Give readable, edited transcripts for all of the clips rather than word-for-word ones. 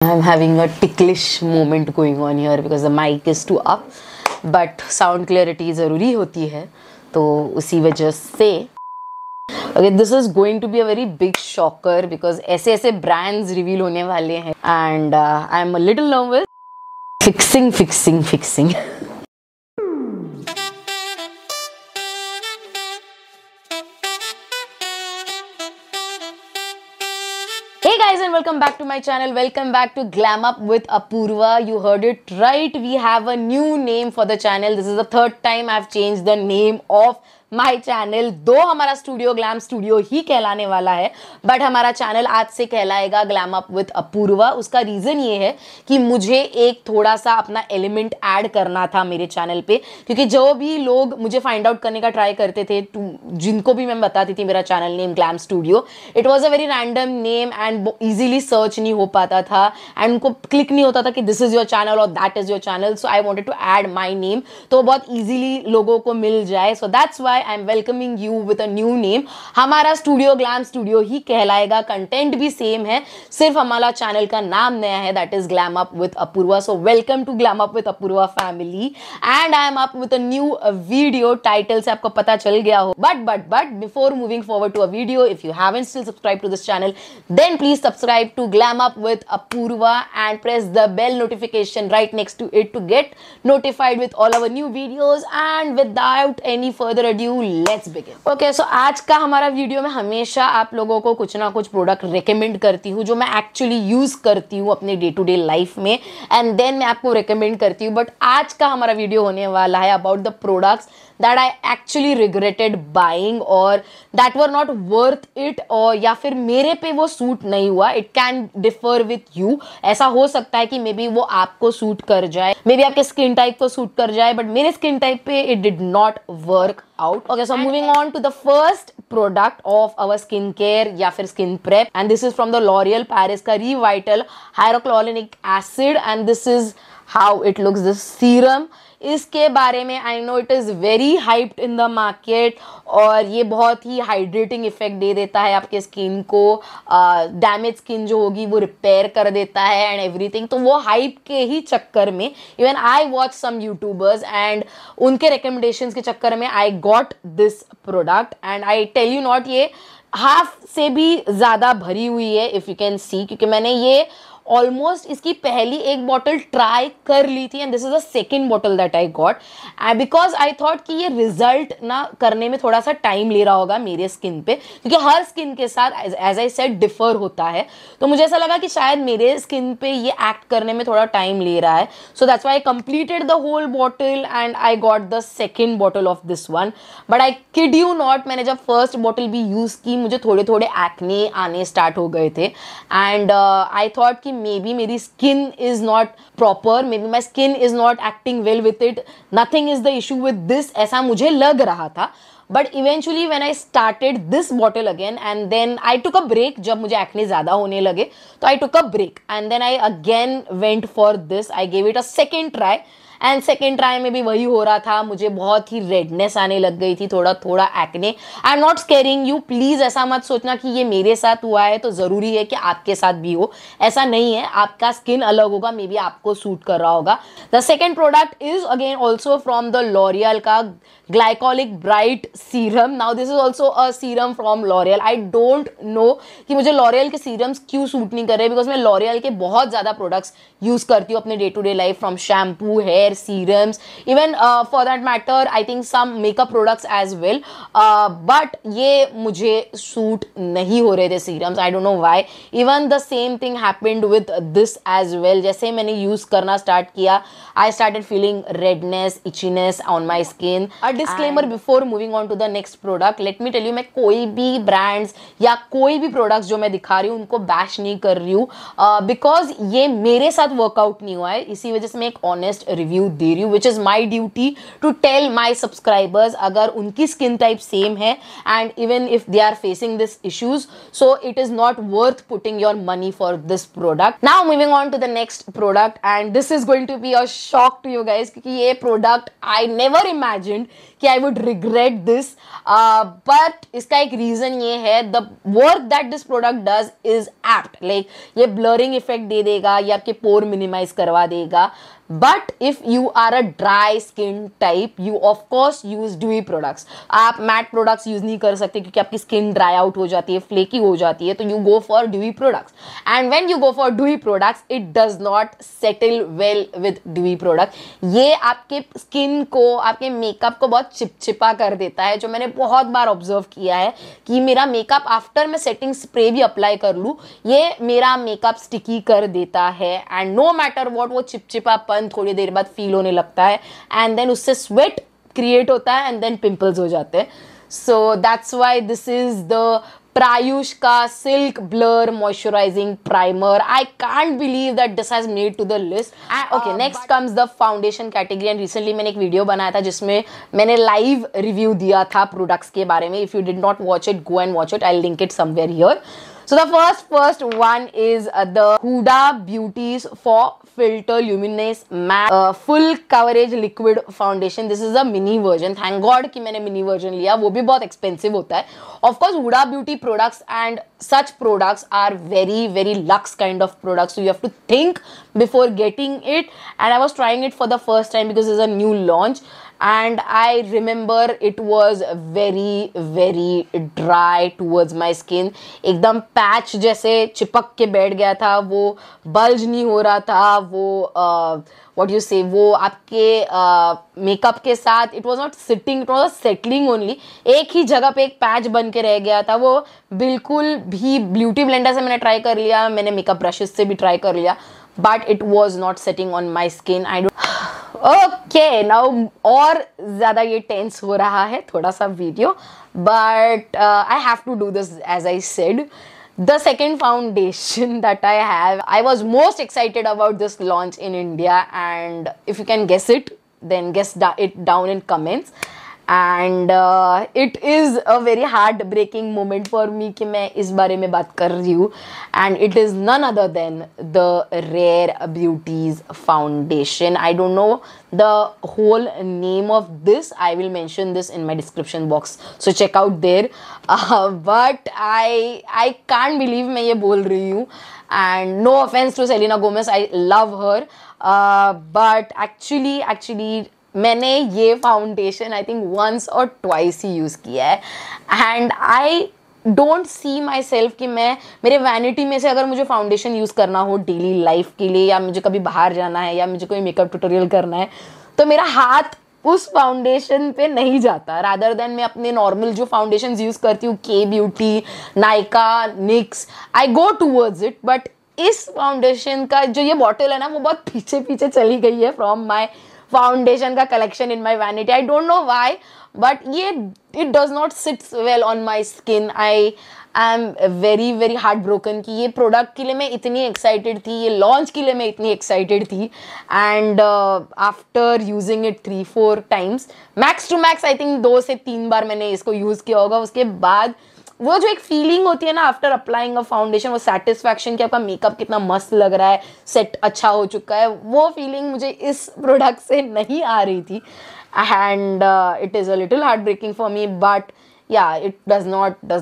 I'm having a ticklish moment going on here because the mic is too up, but sound clarity ज़रूरी होती है, तो उसी वजह से okay, this is going to be a very big shocker because ऐसे brands reveal होने वाले हैं and I'm a little nervous. Fixing. Hey guys and welcome back to my channel. Welcome back to Glam Up with Apurva. You heard it right. We have a new name for the channel. This is the third time I've changed the name of my channel. दो हमारा studio glam studio ही कहलाने वाला है, but हमारा channel आज से कहलाएगा glam up with Apoorva. उसका रीज़न ये है कि मुझे एक थोड़ा सा अपना एलिमेंट ऐड करना था मेरे चैनल पे, क्योंकि जो भी लोग मुझे फाइंड आउट करने का ट्राई करते थे, जिनको भी मैं बताती थी मेरा channel name glam studio, it was a very random name and easily search नहीं हो पाता था एंड उनको क्लिक नहीं होता था कि दिस इज योर चैनल और that is your channel. So I wanted to add my name, तो बहुत ईजिली लोगों को मिल जाए। So that's why I am welcoming you with a new name. हमारा स्टूडियो ग्लैम स्टूडियो ही कहलाएगा, कंटेंट भी सेम है, सिर्फ हमारा चैनल का नाम नया है, that is glam up with Apoorva. So welcome to glam up with Apoorva family and I am up with a new video. Title से आपको पता चल गया हो, but before moving forward to a video, if you haven't still subscribe to this channel, then please subscribe to Glam Up with Apurva and press the bell notification right next to it to get notified with all our new videos. And without any further ado, let's begin. Okay, so आज का हमारा video में हमेशा आप लोगों को कुछ ना कुछ प्रोडक्ट रिकमेंड करती हूँ जो मैं एक्चुअली यूज करती हूँ अपने डे टू डे लाइफ में, एंड देन मैं आपको रिकमेंड करती हूँ। बट आज का हमारा वीडियो होने वाला है about the products that I actually regretted buying और that were not worth it, और या फिर मेरे पे वो सूट नहीं हुआ। It can differ with you. ऐसा हो सकता है कि मे बी वो आपको सूट कर जाए, मे बी आपके स्किन टाइप को सूट कर जाए, बट मेरे स्किन टाइप पे it did not work out. Okay, so moving on to the first product of our skin care या फिर skin prep, and this is from the L'Oreal Paris का Revital Hyaluronic Acid, and this is how it looks, this serum। इसके बारे में I know it is very hyped in the market, और ये बहुत ही hydrating effect दे देता है आपके स्किन को, डैमेज स्किन जो होगी वो रिपेयर कर देता है एंड एवरीथिंग। तो वो हाइप के ही चक्कर में even I watch some YouTubers and उनके रिकमेंडेशंस के चक्कर में I got this product, and I tell you not, ये हाफ से भी ज़्यादा भरी हुई है इफ़ यू कैन सी, क्योंकि मैंने ये ऑलमोस्ट इसकी पहली एक बॉटल ट्राई कर ली थी and this is the second bottle that I got, because I thought कि ये रिजल्ट ना करने में थोड़ा सा टाइम ले रहा होगा मेरे स्किन पे, क्योंकि हर स्किन के साथ एज आई सेड डिफर होता है। तो मुझे ऐसा लगा कि शायद मेरे स्किन पे ये एक्ट करने में थोड़ा टाइम ले रहा है। So that's why I completed the whole bottle and I got the second bottle of this one. But I kid you not, मैंने जब फर्स्ट बॉटल भी यूज़ की मुझे थोड़े थोड़े एक्ने आने स्टार्ट हो गए थे, एंड आई थॉट कि maybe मेरी skin is not proper, maybe my skin is not acting well with it, nothing is the issue with this, ऐसा मुझे लग रहा था। But eventually when I started this bottle again and then I took a break, जब मुझे acne ज़्यादा होने लगे तो I took a break and then I again went for this, I gave it a second try and second try में भी वही हो रहा था, मुझे बहुत ही रेडनेस आने लग गई थी, थोड़ा थोड़ा acne. I am not squaring you, please ऐसा मत सोचना कि ये मेरे साथ हुआ है तो ज़रूरी है कि आपके साथ भी हो, ऐसा नहीं है। आपका स्किन अलग होगा, मे बी आपको सूट कर रहा होगा। The second product is again also from the L'Oreal का glycolic bright serum. Now this is also a serum from L'Oreal. I don't know कि मुझे लॉरियल के सीरम्स क्यों सूट नहीं कर रहे, बिकॉज मैं लॉरियल के बहुत ज़्यादा प्रोडक्ट्स यूज़ करती हूँ अपने day to day life, from shampoo, hair serums, even for that matter I think some makeup products as well, but ये मुझे सूट नहीं हो रहे थे serums, I don't know why। even the same thing happened with this as well। जैसे मैंने use करना start किया I started feeling redness, itchiness on my skin। a disclaimer before moving on to the next product, let me tell you, मैं कोई भी brands या कोई भी products जो मैं दिखा रही हूँ उनको bash नहीं कर रही हूँ, because ये मेरे साथ वर्कआउट नहीं हुआ है, इसी वजह से मैं एक ऑनेस्ट रिव्यू रिव्यू दे रही हूँ, which is my duty to tell my subscribers अगर उनकी स्किन टाइप सेम है and even if they are facing this issues, so it is not worth putting your money for this product. Now moving on to the next product, and this is going to be a shock to you guys, क्योंकि ये product I never imagined कि I would regret this, but इसका एक reason ये है, the work that this product does is apt. Like ये blurring effect दे देगा, ये आपके पोर मिनिमाइज करवा देगा. But if you are a dry skin type, you of course use dewy products. आप मैट प्रोडक्ट्स यूज नहीं कर सकते क्योंकि आपकी स्किन ड्राई आउट हो जाती है, फ्लेकी हो जाती है, तो you go for dewy products. And when you go for dewy products, it does not settle well with dewy product. ये आपके स्किन को, आपके मेकअप को बहुत चिपचिपा कर देता है, जो मैंने बहुत बार ऑब्जर्व किया है कि मेरा मेकअप आफ्टर मैं सेटिंग स्प्रे भी अप्लाई कर लूँ, ये मेरा मेकअप स्टिकी कर देता है. एंड नो मैटर वॉट, वो चिपचिपापन थोड़ी देर बाद फील होने लगता है, एंड देन उससे स्वेट क्रिएट होता है, एंड देन पिंपल्स हो जाते हैं. सो that's why this is the Prayush का Silk Blur Moisturizing Primer. I can't believe that this has made to the list. Okay, next comes the foundation category. And recently मैंने एक video बनाया था जिसमें मैंने लाइव रिव्यू दिया था products के बारे में. If you did not watch it, go and watch it. I'll link it somewhere here. So the first one is the Huda Beauty's for Filter Luminous Matte Full Coverage Liquid Foundation. This is a mini version. Thank God कि मैंने mini version लिया, वो भी बहुत expensive होता है. Of course, Huda Beauty products and such products are very, very luxe kind of products. So you have to think before getting it. And I was trying it for the first time because it's a new launch. And I remember it was very, very dry towards my skin. एकदम patch जैसे चिपक के बैठ गया था, वो bulge नहीं हो रहा था, वो what you say, वो आपके मेकअप के साथ it was not sitting, it was settling only. एक ही जगह पे एक पैच बन के रह गया था. वो बिल्कुल भी, ब्यूटी ब्लेंडर से मैंने ट्राई कर लिया, मैंने मेकअप ब्रशेस से भी ट्राई कर लिया, but it was not setting on my skin. I don't. Okay, now और ज़्यादा ये टेंस हो रहा है थोड़ा सा video, but I have to do this as I said. The second foundation that I have, I was most excited about this launch in India, and if you can guess it, then guess it down in comments. And it is a very heartbreaking moment for me कि मैं इस बारे में बात कर रही हूँ, and it is none other than the Rare Beauty's foundation. I don't know the whole name of this. I will mention this in my description box, so check out there. But I can't believe मैं ये बोल रही हूँ, and no offense to Selena Gomez, I love her, but actually मैंने ये foundation I think once और twice ही use किया है, and I don't see my self कि मैं, मेरे वैनिटी में से अगर मुझे फाउंडेशन यूज़ करना हो डेली लाइफ के लिए, या मुझे कभी बाहर जाना है, या मुझे कोई मेकअप ट्यूटोरियल करना है, तो मेरा हाथ उस फाउंडेशन पे नहीं जाता. रादर देन मैं अपने नॉर्मल जो फाउंडेशन यूज़ करती हूँ, Kay Beauty, Nykaa, NYX, I go towards it. But इस फाउंडेशन का जो ये बॉटल है ना, वो बहुत पीछे पीछे चली गई है फ्रॉम माई फाउंडेशन का collection in my vanity. I don't know why, but ये it does not sits well on my skin. I am very very heart broken कि ये प्रोडक्ट के लिए मैं इतनी एक्साइटेड थी, ये लॉन्च के लिए मैं इतनी एक्साइटेड थी, and after using it 3-4 times, max to max I think 2 से 3 बार मैंने इसको यूज़ किया होगा. उसके बाद वो जो एक फीलिंग होती है ना आफ्टर अप्लाइंग अ फाउंडेशन, वो सेटिस्फैक्शन कि आपका मेकअप कितना मस्त लग रहा है, सेट अच्छा हो चुका है, वो फीलिंग मुझे इस प्रोडक्ट से नहीं आ रही थी. And it is a little heart breaking for me, but yeah, it does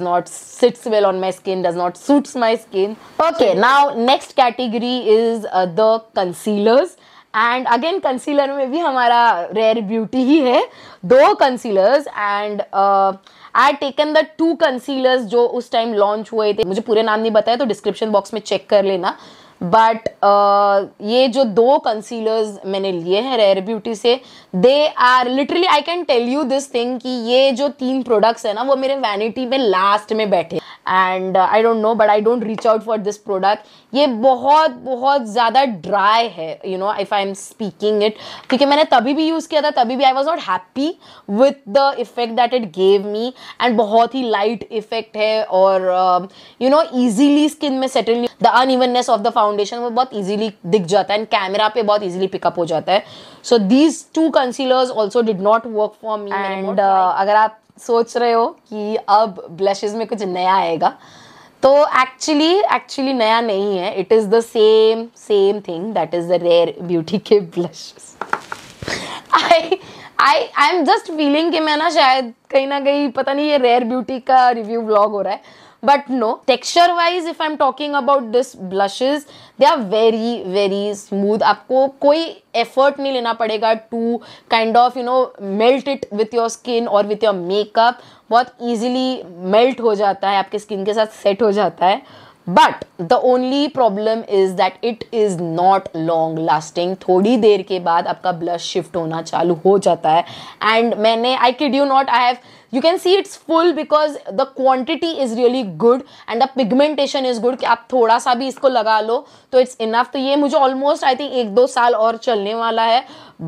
not sits well on my skin, does not suits my skin. Okay, now next category is the concealers. And again concealer में भी हमारा rare beauty ही है, 2 concealers. And I taken the 2 concealers जो उस time launch हुए थे. मुझे पूरे नाम नहीं बताया तो डिस्क्रिप्शन बॉक्स में चेक कर लेना. बट ये जो 2 कंसीलर्स मैंने लिए हैं रेयर ब्यूटी से, they are literally, I can tell you this thing कि ये जो 3 प्रोडक्ट्स है ना, वो मेरे वैनिटी में लास्ट में बैठे. And I don't no but I don't reach out for this product. ये बहुत बहुत ज़्यादा ड्राई है, you know, if I am speaking it, क्योंकि मैंने तभी भी यूज़ किया था, तभी भी I was not happy with the effect that it gave me. And बहुत ही लाइट इफेक्ट है और यू नो ईजिली स्किन में settle, the unevenness of the foundation वो बहुत ईजिली दिख जाता है एंड कैमरा पे बहुत ईजिली पिकअप हो जाता है. So these two concealers also did not work for me. And अगर आप सोच रहे हो कि अब ब्लशेस में कुछ नया आएगा, तो एक्चुअली नया नहीं है. It is the same thing that is the rare beauty के blushes. I am just feeling कि मैं ना शायद कहीं ना कहीं, पता नहीं, ये रेयर ब्यूटी का रिव्यू व्लॉग हो रहा है. But no, texture wise if I'm talking about this blushes, they are very very smooth. आपको कोई effort नहीं लेना पड़ेगा to kind of you know melt it with your skin or with your makeup. बहुत easily melt हो जाता है, आपके skin के साथ set हो जाता है. But the only problem is that it is not long lasting. थोड़ी देर के बाद आपका blush shift होना चालू हो जाता है. And मैंने, I kid you not, I have, you can see it's full because the quantity is really good and the pigmentation is good. कि आप थोड़ा सा भी इसको लगा लो तो it's enough. तो ये मुझे almost I think 1-2 साल और चलने वाला है.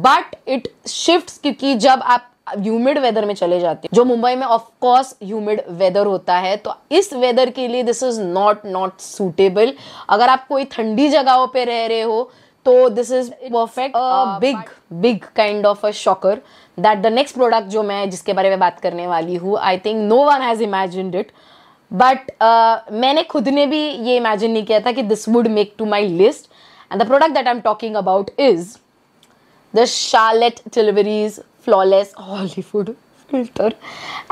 But it shifts क्योंकि जब आप ह्यूमिड वेदर में चले जाते हैं, जो मुंबई में ऑफ कोर्स ह्यूमिड वेदर होता है, तो इस वेदर के लिए दिस इज नॉट सूटेबल. अगर आप कोई ठंडी जगहों पे रह रहे हो तो this is perfect. Big kind of a shocker that the next product जो मैं जिसके बारे में बात करने वाली हूँ, I think no one has imagined it, but मैंने खुद ने भी ये इमेजिन नहीं किया था कि this would make to my list. And the product that I am talking about is the Charlotte Tilbury's Flawless Hollywood Filter.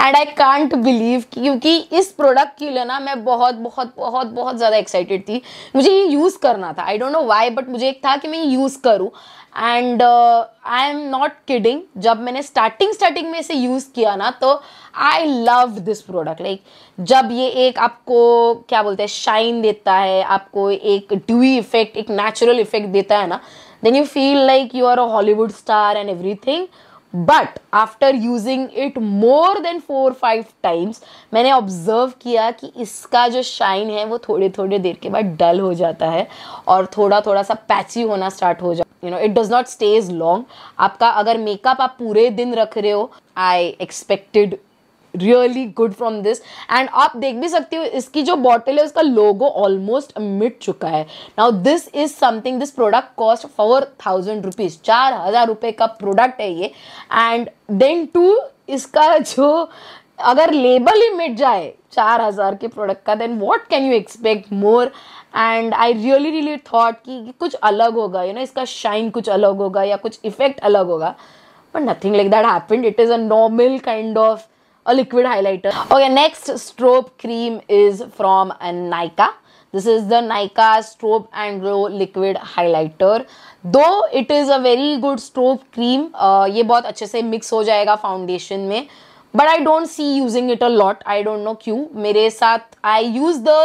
And I can't believe, क्योंकि इस प्रोडक्ट के लिए ना मैं बहुत बहुत बहुत बहुत ज़्यादा एक्साइटेड थी. मुझे ये यूज़ करना था, आई डोंट नो वाई, बट मुझे एक था कि मैं ये यूज़ करूँ. And I am not kidding, जब मैंने स्टार्टिंग में इसे यूज़ किया ना, तो I love this product. Like जब ये एक आपको क्या बोलते हैं शाइन देता है, आपको एक ड्यूई इफेक्ट, एक नेचुरल इफेक्ट देता है ना, then you feel like you are a Hollywood star and everything. But after using it more than 4-5 times, मैंने ऑब्जर्व किया कि इसका जो शाइन है वो थोड़े देर के बाद डल हो जाता है और थोड़ा सा पैची होना स्टार्ट हो जाता है. You know, it does not stage long. आपका अगर मेकअप आप पूरे दिन रख रहे हो, I expected really good from this. And आप देख भी सकते हो इसकी जो बॉटल है उसका लोगो ऑलमोस्ट मिट चुका है. Now this is something, this product cost 4,000 rupees, 4,000 रुपये का प्रोडक्ट है ये. एंड देन टू इसका जो अगर लेबल ही मिट जाए 4,000 के प्रोडक्ट का, then what can you expect more. And I really thought कि कुछ अलग होगा, यू नो, इसका शाइन कुछ अलग होगा या कुछ इफेक्ट अलग होगा, but nothing like that happened. It is a normal kind of a liquid highlighter. Okay, next strobe cream is from Nykaa. This is the Nykaa Strobe and Glow Liquid Highlighter. Though it is a very good strobe cream, ये बहुत अच्छे से mix हो जाएगा foundation में, but I don't see using it a lot. I don't know क्यों. मेरे साथ I use the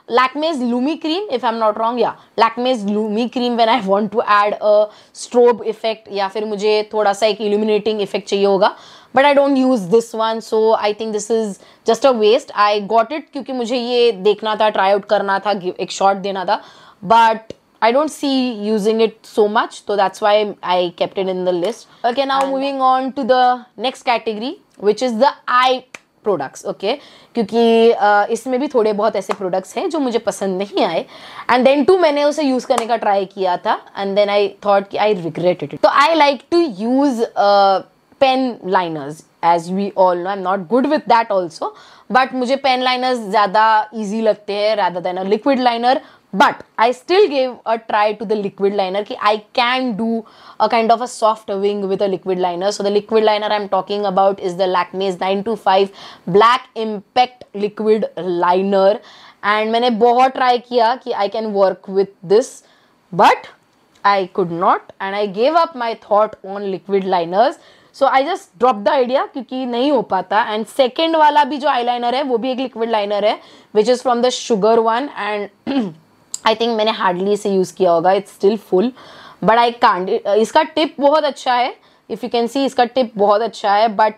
Lakme's Lumi Cream, if I'm not wrong. Yeah, Lakme's Lumi Cream when I want to add a strobe effect या फिर मुझे थोड़ा सा एक illuminating effect चाहिए होगा. But I don't use this one, so I think this is just a waste. I got it क्योंकि मुझे ये देखना था, try out करना था, एक shot देना था, but I don't see using it so much, so that's why I kept it in the list. Okay, now moving on to the next category, which is the eye products. Okay, क्योंकि इसमें भी थोड़े बहुत ऐसे products हैं जो मुझे पसंद नहीं आए, and then too मैंने उसे use करने का try किया था, and then I thought कि I regretted it. So I like to use pen liners, as we all know. I'm not good with that also, but मुझे pen liners ज़्यादा easy लगते हैं rather than a liquid liner. But I still gave a try to the liquid liner कि I can do a kind of a soft wing with a liquid liner. So the liquid liner I'm talking about is the Lakme's 925 Black Impact Liquid Liner. And मैंने बहुत try किया कि I can work with this, but I could not, and I gave up my thought on liquid liners. So I just dropped the idea क्योंकि नहीं हो पाता. And second वाला भी जो eyeliner है वो भी एक liquid liner है, which is from the Sugar one, and I think मैंने hardly इसे use किया होगा. It's still full, but I can't. इसका tip बहुत अच्छा है, if you can see इसका tip बहुत अच्छा है, but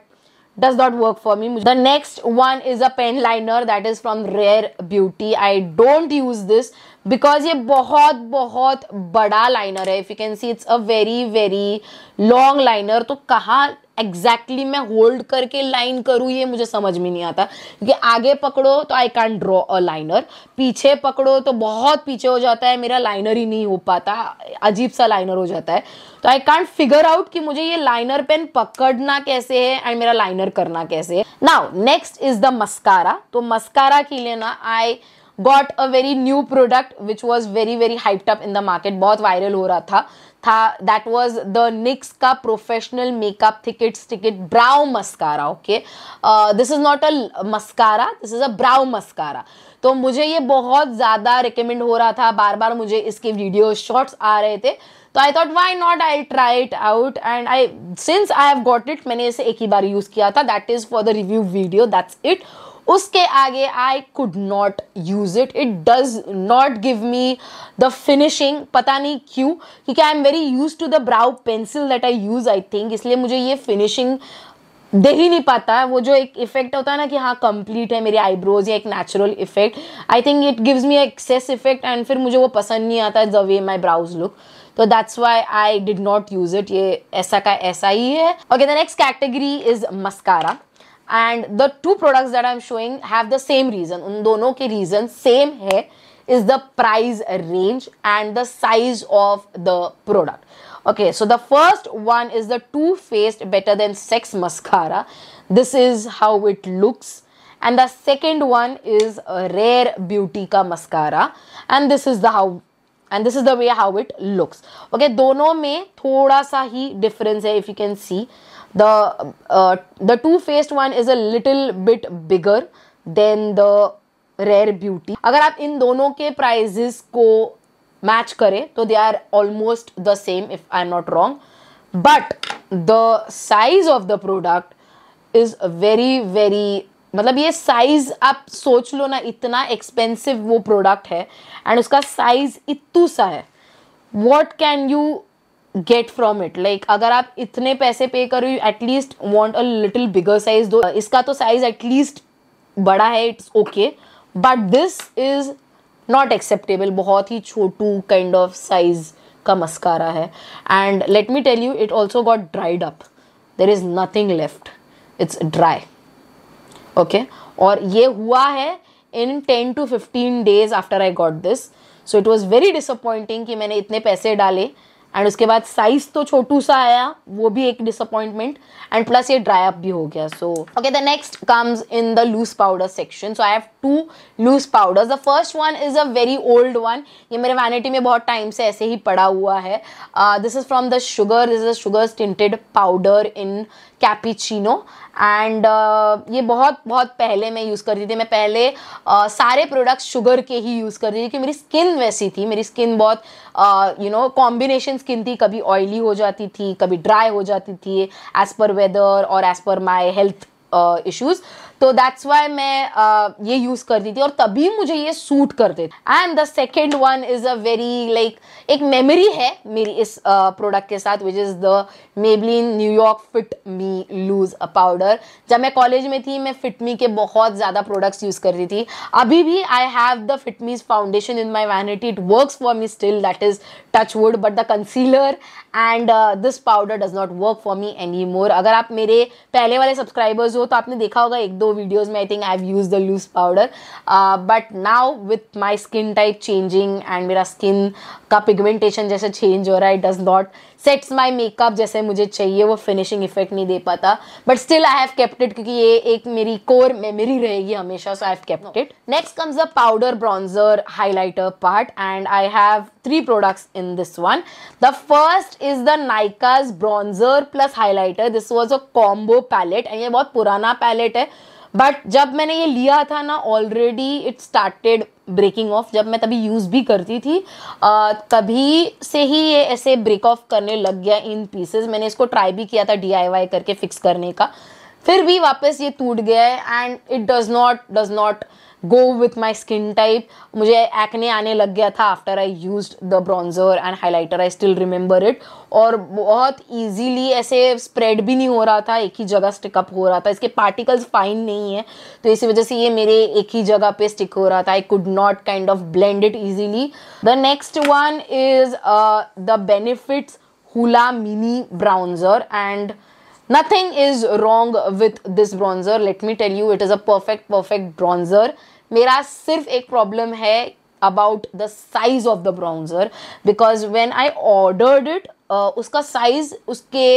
does not work for me. The next one is a pen liner that is from Rare Beauty. I don't use this because ये बहुत बहुत बड़ा लाइनर है. If you can see, it's a very very long liner. तो कहाँ exactly मैं hold करके line करूँ ये मुझे समझ में नहीं आता, क्योंकि आगे पकड़ो तो I can draw a liner, पीछे पकड़ो तो बहुत पीछे हो जाता है, मेरा लाइनर ही नहीं हो पाता, अजीब सा लाइनर हो जाता है. तो आई कांट फिगर आउट कि मुझे ये लाइनर पेन पकड़ना कैसे है एंड मेरा लाइनर करना कैसे है. Now next is the mascara. तो मस्कारा के लिए ना आई got a very new product which was very very hyped up in the market, बहुत वायरल हो रहा था. That was the NYX का professional makeup thicket sticket brow mascara. Okay, this is not a mascara, this is a brow mascara. तो मुझे ये बहुत ज़्यादा recommend हो रहा था, बार बार मुझे इसके वीडियो शॉर्ट्स आ रहे थे, तो I thought why not, I try it out and I since I have got it, मैंने इसे एक ही बार यूज़ किया था, that is for the review video, that's it. उसके आगे I could not use it. It does not give me the finishing, पता नहीं क्यों, क्योंकि I am very use to the brow pencil that I use, I think, इसलिए मुझे ये finishing दे ही नहीं पाता है. वो जो एक इफेक्ट होता है ना कि हाँ कंप्लीट है मेरे आईब्रोज, या एक natural effect, I think it gives me excess effect and फिर मुझे वो पसंद नहीं आता the way my brows look. तो that's why I did not use it. ये ऐसा का ऐसा ही है. Okay, the next category is mascara. And the two products that I'm showing have the same reason. उन दोनों के reason same है, is the price range and the size of the product. Okay, so the first one is the Too Faced Better Than Sex mascara. This is how it looks. And the second one is a Rare Beauty का mascara. And this is the way how it looks. Okay, दोनों में थोड़ा सा ही difference है, if you can see. The Too Faced one is a little bit bigger than the Rare Beauty. अगर आप इन दोनों के प्राइजेस को मैच करें तो they are almost the same if I'm not wrong, but the size of the product is very very, मतलब ये size आप सोच लो ना, इतना एक्सपेंसिव वो प्रोडक्ट है एंड उसका साइज इतू सा है. What can you get from it? Like अगर आप इतने पैसे पे करो, you at least want a little bigger size. Though इसका तो साइज एटलीस्ट बड़ा है, it's okay, but this is not acceptable. बहुत ही छोटू काइंड ऑफ साइज का मस्कारा है. And let me tell you, it also got dried up. There is nothing left, it's dry. Okay, और ये हुआ है in 10 to 15 days after I got this. So it was very disappointing कि मैंने इतने पैसे डाले एंड उसके बाद साइज तो छोटू सा आया, वो भी एक डिसअपॉइंटमेंट, एंड प्लस ये ड्राई अप भी हो गया. So okay, the next comes in the loose powder section. So I have 2 loose powders. The first one is a very old one. ये मेरे वैनिटी में बहुत टाइम से ऐसे ही पड़ा हुआ है. This is from the sugar. This is a sugar tinted powder in cappuccino and ये बहुत बहुत पहले मैं यूज़ करती थी. मैं पहले सारे प्रोडक्ट्स शुगर के ही यूज़ करती थी क्योंकि मेरी स्किन वैसी थी. मेरी स्किन बहुत कॉम्बिनेशन स्किन थी, कभी ऑयली हो जाती थी, कभी ड्राई हो जाती थी, एज पर वेदर और एज पर माई हेल्थ इश्यूज. तो दैट्स वाई मैं ये यूज़ करती थी और तभी मुझे ये सूट करते थे. And the second one is a very like एक मेमोरी है मेरी इस प्रोडक्ट के साथ, which is the Maybelline New York fit me loose powder. जब मैं कॉलेज में थी मैं फिट मी के बहुत ज़्यादा प्रोडक्ट्स यूज़ करती थी. अभी भी आई हैव द फिट मीज foundation in my vanity. It works for me still, that is touch wood, but the concealer and this powder does not work for me any more. अगर आप मेरे पहले वाले सब्सक्राइबर्स हो तो आपने देखा होगा 1-2 वीडियोज में I think I have used the loose powder, but now with my skin type changing and मेरा स्किन का पिगमेंटेशन जैसे चेंज हो रहा है, it does not sets my makeup जैसे मुझे चाहिए, वो फिनिशिंग इफेक्ट नहीं दे पाता. But still I have kept it क्योंकि ये एक मेरी कोर मेमोरी रहेगी हमेशा. So I have kept it. Next comes the powder bronzer highlighter part and I have 3 products in this one. The first is the Nykaa's bronzer plus highlighter. This was a combo palette and ये बहुत पुराना palette है, but जब मैंने ये लिया था ना already it started breaking off. जब मैं तभी यूज़ भी करती थी तभी से ही ये ऐसे ब्रेक ऑफ करने लग गया इन पीसेस. मैंने इसको ट्राई भी किया था DIY करके फिक्स करने का, फिर भी वापस ये टूट गया है and it does not go with my skin type. मुझे एक्ने आने लग गया था after I used the bronzer and highlighter, I still remember it. और बहुत easily ऐसे spread भी नहीं हो रहा था, एक ही जगह stick up हो रहा था. इसके particles fine नहीं है, तो इसी वजह से ये मेरे एक ही जगह पे stick हो रहा था. I could not kind of blend it easily. The next one is the Benefits Hoola Mini Bronzer, and nothing is wrong with this bronzer. Let me tell you, it is a perfect bronzer. मेरा सिर्फ एक problem है about the size of the bronzer, because when I ordered it उसका size उसके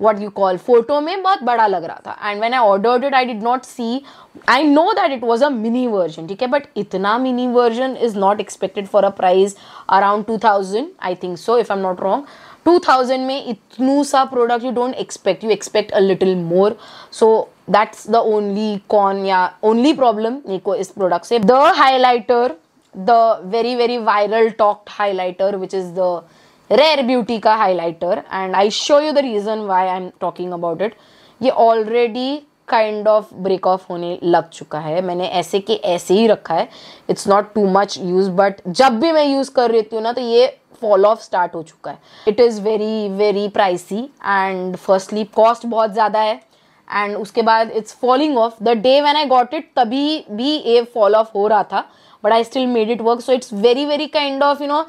what you call photo में बहुत बड़ा लग रहा था, and when I ordered it I did not see. I know that it was a mini version, ठीक है, but इतना mini version is not expected for a price around 2000, I think so, if I'm not wrong. 2000 में इतनू सा product you don't expect, you expect a little more. So that's the only con या only problem मेरे को इस product से. The highlighter, the very viral talked highlighter, which is the Rare Beauty का highlighter, and I'll show you the reason why I'm talking about it. ये already kind of break off होने लग चुका है. मैंने ऐसे के ऐसे ही रखा है. It's not too much use, but जब भी मैं use कर रही हूँ ना तो ये fall off start हो चुका है. It is very pricey, and firstly cost बहुत ज़्यादा है, and उसके बाद it's falling off. The day when I got it तभी भी ये fall off हो रहा था, but I still made it work. So it's very kind of, you know,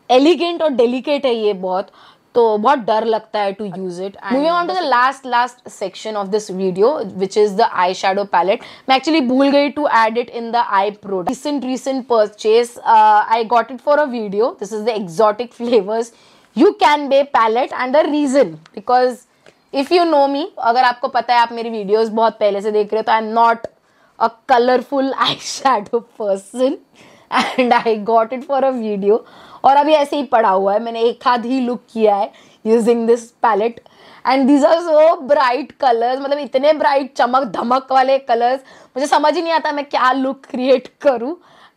elegant और delicate है ये बहुत, तो बहुत डर लगता है to use it. Moving on to the last section of this video, which is the eyeshadow palette. मैं actually भूल गई to add it in the eye product. Recent purchase, I got it for a video. This is the Exotic Flavors You Can Be palette, and the reason, because if you know me, अगर आपको पता है, आप मेरी videos बहुत पहले से देख रहे हो, तो I'm not a colorful eyeshadow person, and I got it for a video. और अभी ऐसे ही पड़ा हुआ है, मैंने एक आध ही लुक किया है using this palette, and these are so bright colours, मतलब इतने ब्राइट चमक धमक वाले कलर्स, मुझे समझ ही नहीं आता मैं क्या लुक क्रिएट करूँ,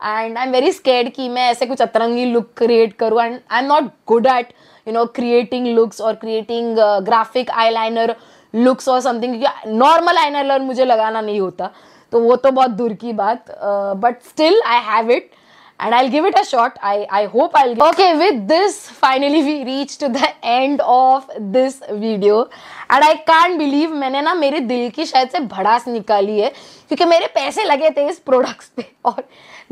and I am very scared कि मैं ऐसे कुछ अतरंगी लुक क्रिएट करूँ, and I am not good at you know creating looks और क्रिएटिंग ग्राफिक आईलाइनर लुक्स और समथिंग, क्योंकि नॉर्मल आईलाइनर मुझे लगाना नहीं होता, तो वो तो बहुत दूर की बात, but still I have it and I'll give it a shot. I hope I'll get. Okay, with this finally we reached to the end of this video, and I can't believe मैंने ना मेरे दिल की शायद से भड़ास निकाली है, क्योंकि मेरे पैसे लगे थे इस प्रोडक्ट्स पे, और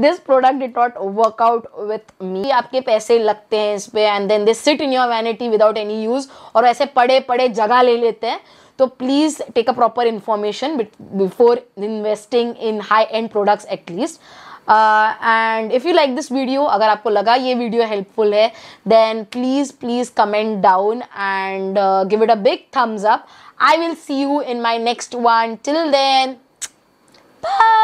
this product did not work out with me. आपके पैसे लगते हैं इस पे, and then they sit in your vanity without any use, और ऐसे पड़े जगह ले लेते हैं. तो please take a proper information before investing in high-end products at least. And if you like this video, अगर आपको लगा ये वीडियो हेल्पफुल है, then please comment down and give it a big thumbs up. I will see you in my next one. Till then, bye.